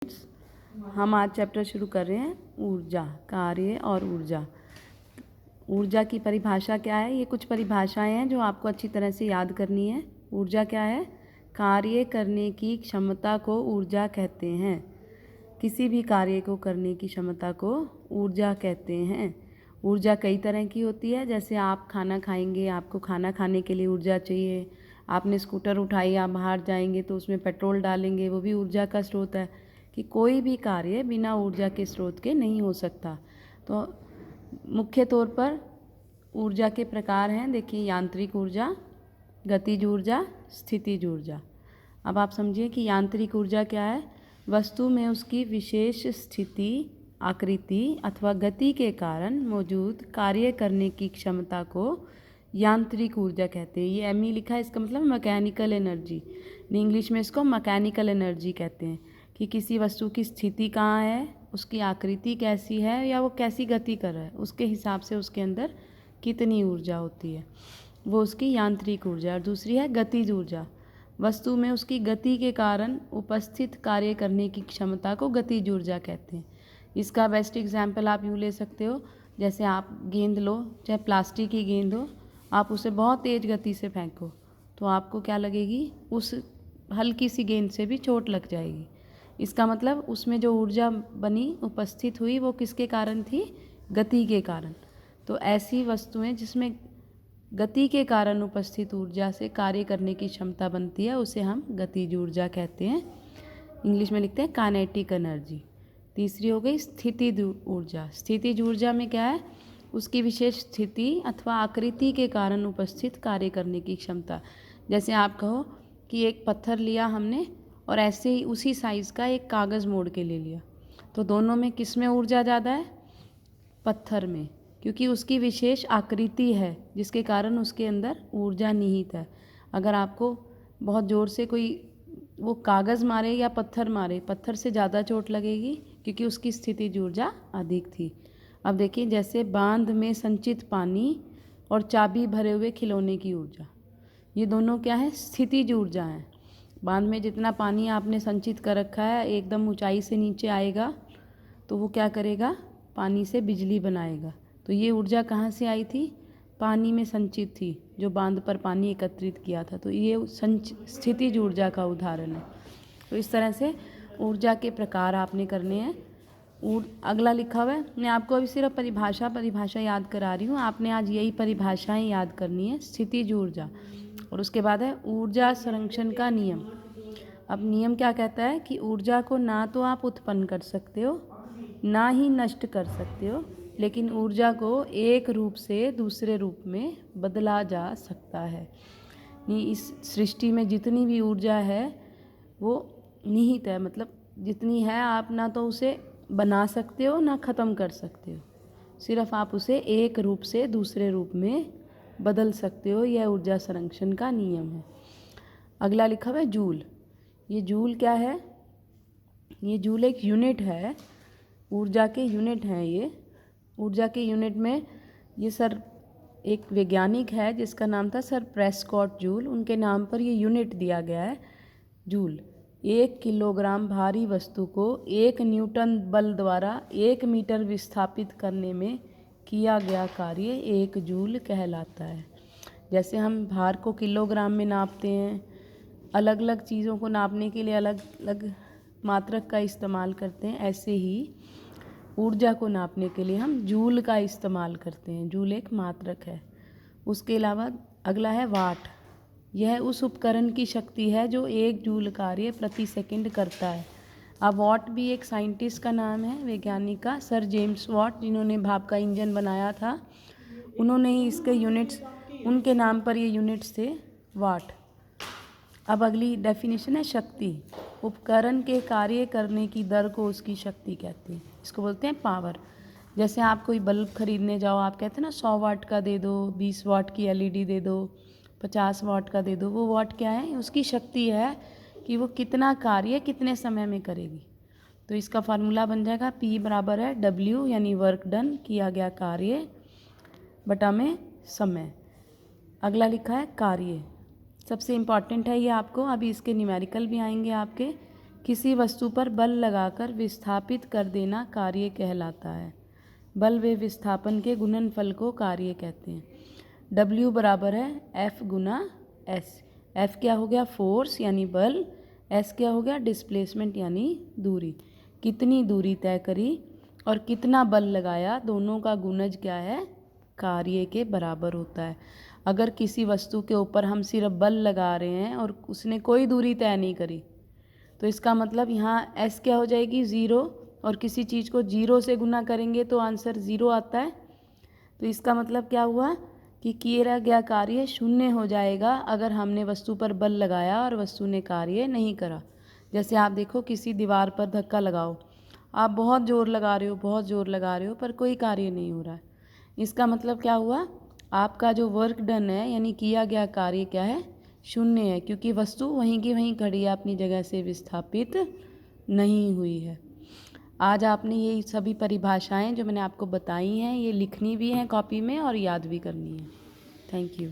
हम आज चैप्टर शुरू कर रहे हैं ऊर्जा, कार्य और ऊर्जा। ऊर्जा की परिभाषा क्या है? ये कुछ परिभाषाएं हैं जो आपको अच्छी तरह से याद करनी है। ऊर्जा क्या है? कार्य करने की क्षमता को ऊर्जा कहते हैं। किसी भी कार्य को करने की क्षमता को ऊर्जा कहते हैं। ऊर्जा कई तरह की होती है। जैसे आप खाना खाएंगे, आपको खाना खाने के लिए ऊर्जा चाहिए। आपने स्कूटर उठाई, आप बाहर जाएंगे तो उसमें पेट्रोल डालेंगे, वो भी ऊर्जा का स्रोत है। कि कोई भी कार्य बिना ऊर्जा के स्रोत के नहीं हो सकता। तो मुख्य तौर पर ऊर्जा के प्रकार हैं। देखिए, यांत्रिक ऊर्जा, गतिज ऊर्जा, स्थितिज ऊर्जा। अब आप समझिए कि यांत्रिक ऊर्जा क्या है? वस्तु में उसकी विशेष स्थिति, आकृति अथवा गति के कारण मौजूद कार्य करने की क्षमता को यांत्रिक ऊर्जा कहते हैं। ये एमई लिखा है, इसका मतलब मैकेनिकल एनर्जी। इंग्लिश में इसको मैकेनिकल एनर्जी कहते हैं। कि किसी वस्तु की स्थिति कहाँ है, उसकी आकृति कैसी है या वो कैसी गति कर रहा है, उसके हिसाब से उसके अंदर कितनी ऊर्जा होती है, वो उसकी यांत्रिक ऊर्जा। और दूसरी है गतिज ऊर्जा। वस्तु में उसकी गति के कारण उपस्थित कार्य करने की क्षमता को गतिज ऊर्जा कहते हैं। इसका बेस्ट एग्जाम्पल आप यूँ ले सकते हो, जैसे आप गेंद लो, चाहे प्लास्टिक की गेंद हो, आप उसे बहुत तेज़ गति से फेंको तो आपको क्या लगेगी? उस हल्की सी गेंद से भी चोट लग जाएगी। इसका मतलब उसमें जो ऊर्जा बनी, उपस्थित हुई, वो किसके कारण थी? गति के कारण। तो ऐसी वस्तुएं जिसमें गति के कारण उपस्थित ऊर्जा से कार्य करने की क्षमता बनती है, उसे हम गतिज ऊर्जा कहते हैं। इंग्लिश में लिखते हैं काइनेटिक एनर्जी। तीसरी हो गई स्थितिज ऊर्जा। स्थितिज ऊर्जा में क्या है? उसकी विशेष स्थिति अथवा आकृति के कारण उपस्थित कार्य करने की क्षमता। जैसे आप कहो कि एक पत्थर लिया हमने और ऐसे ही उसी साइज़ का एक कागज़ मोड़ के ले लिया, तो दोनों में किस में ऊर्जा ज़्यादा है? पत्थर में, क्योंकि उसकी विशेष आकृति है जिसके कारण उसके अंदर ऊर्जा निहित है। अगर आपको बहुत ज़ोर से कोई वो कागज़ मारे या पत्थर मारे, पत्थर से ज़्यादा चोट लगेगी क्योंकि उसकी स्थितिज ऊर्जा अधिक थी। अब देखिए, जैसे बांध में संचित पानी और चाबी भरे हुए खिलौने की ऊर्जा, ये दोनों क्या है? स्थितिज ऊर्जा हैं। बांध में जितना पानी आपने संचित कर रखा है, एकदम ऊंचाई से नीचे आएगा तो वो क्या करेगा? पानी से बिजली बनाएगा। तो ये ऊर्जा कहाँ से आई थी? पानी में संचित थी, जो बांध पर पानी एकत्रित किया था। तो ये स्थितिज ऊर्जा का उदाहरण है। तो इस तरह से ऊर्जा के प्रकार आपने करने हैं। अगला लिखा हुआ है, मैं आपको अभी सिर्फ परिभाषा याद करा रही हूँ। आपने आज यही परिभाषाएं याद करनी है, स्थितिज ऊर्जा। और उसके बाद है ऊर्जा संरक्षण का नियम। अब नियम क्या कहता है? कि ऊर्जा को ना तो आप उत्पन्न कर सकते हो, ना ही नष्ट कर सकते हो, लेकिन ऊर्जा को एक रूप से दूसरे रूप में बदला जा सकता है। इस सृष्टि में जितनी भी ऊर्जा है वो निहित है, मतलब जितनी है आप ना तो उसे बना सकते हो ना ख़त्म कर सकते हो, सिर्फ आप उसे एक रूप से दूसरे रूप में बदल सकते हो। यह ऊर्जा संरक्षण का नियम है। अगला लिखा हुआ है जूल। ये जूल क्या है? ये जूल एक यूनिट है, ऊर्जा के यूनिट हैं ये। ऊर्जा के यूनिट में ये सर एक वैज्ञानिक है जिसका नाम था सर प्रेस्कॉट जूल, उनके नाम पर ये यूनिट दिया गया है जूल। 1 किलोग्राम भारी वस्तु को 1 न्यूटन बल द्वारा 1 मीटर विस्थापित करने में किया गया कार्य 1 जूल कहलाता है। जैसे हम भार को किलोग्राम में नापते हैं, अलग अलग चीज़ों को नापने के लिए अलग अलग मात्रक का इस्तेमाल करते हैं, ऐसे ही ऊर्जा को नापने के लिए हम जूल का इस्तेमाल करते हैं। जूल एक मात्रक है। उसके अलावा अगला है वाट। यह उस उपकरण की शक्ति है जो 1 जूल कार्य प्रति सेकंड करता है। अब वॉट भी एक साइंटिस्ट का नाम है, वैज्ञानिक का, सर जेम्स वॉट, जिन्होंने भाप का इंजन बनाया था। उन्होंने ही इसके यूनिट्स, उनके नाम पर ये यूनिट्स थे वाट। अब अगली डेफिनेशन है शक्ति। उपकरण के कार्य करने की दर को उसकी शक्ति कहते हैं। इसको बोलते हैं पावर। जैसे आप कोई बल्ब खरीदने जाओ, आप कहते हैं ना 100 वाट का दे दो, 20 वाट की एलईडी दे दो, 50 वाट का दे दो। वो वाट क्या है? उसकी शक्ति है कि वो कितना कार्य कितने समय में करेगी। तो इसका फार्मूला बन जाएगा P बराबर है W, यानी वर्क डन, किया गया कार्य, बटा में समय। अगला लिखा है कार्य। सबसे इम्पॉर्टेंट है ये आपको, अभी इसके न्यूमेरिकल भी आएंगे आपके, किसी वस्तु पर बल लगाकर विस्थापित कर देना कार्य कहलाता है। बल व विस्थापन के गुणनफल को कार्य कहते हैं। W बराबर है F गुना S। F क्या हो गया? फोर्स यानी बल। S क्या हो गया? डिस्प्लेसमेंट यानी दूरी। कितनी दूरी तय करी और कितना बल लगाया, दोनों का गुणज क्या है? कार्य के बराबर होता है। अगर किसी वस्तु के ऊपर हम सिर्फ बल लगा रहे हैं और उसने कोई दूरी तय नहीं करी, तो इसका मतलब यहाँ S क्या हो जाएगी? 0। और किसी चीज़ को 0 से गुना करेंगे तो आंसर 0 आता है। तो इसका मतलब क्या हुआ कि किया गया कार्य शून्य हो जाएगा अगर हमने वस्तु पर बल लगाया और वस्तु ने कार्य नहीं करा। जैसे आप देखो, किसी दीवार पर धक्का लगाओ, आप बहुत ज़ोर लगा रहे हो, बहुत ज़ोर लगा रहे हो, पर कोई कार्य नहीं हो रहा है। इसका मतलब क्या हुआ? आपका जो वर्क डन है यानी किया गया कार्य क्या है? शून्य है, क्योंकि वस्तु वहीं की वहीं खड़ी है, अपनी जगह से विस्थापित नहीं हुई है। आज आपने ये सभी परिभाषाएं जो मैंने आपको बताई हैं, ये लिखनी भी हैं कॉपी में और याद भी करनी है। Thank you.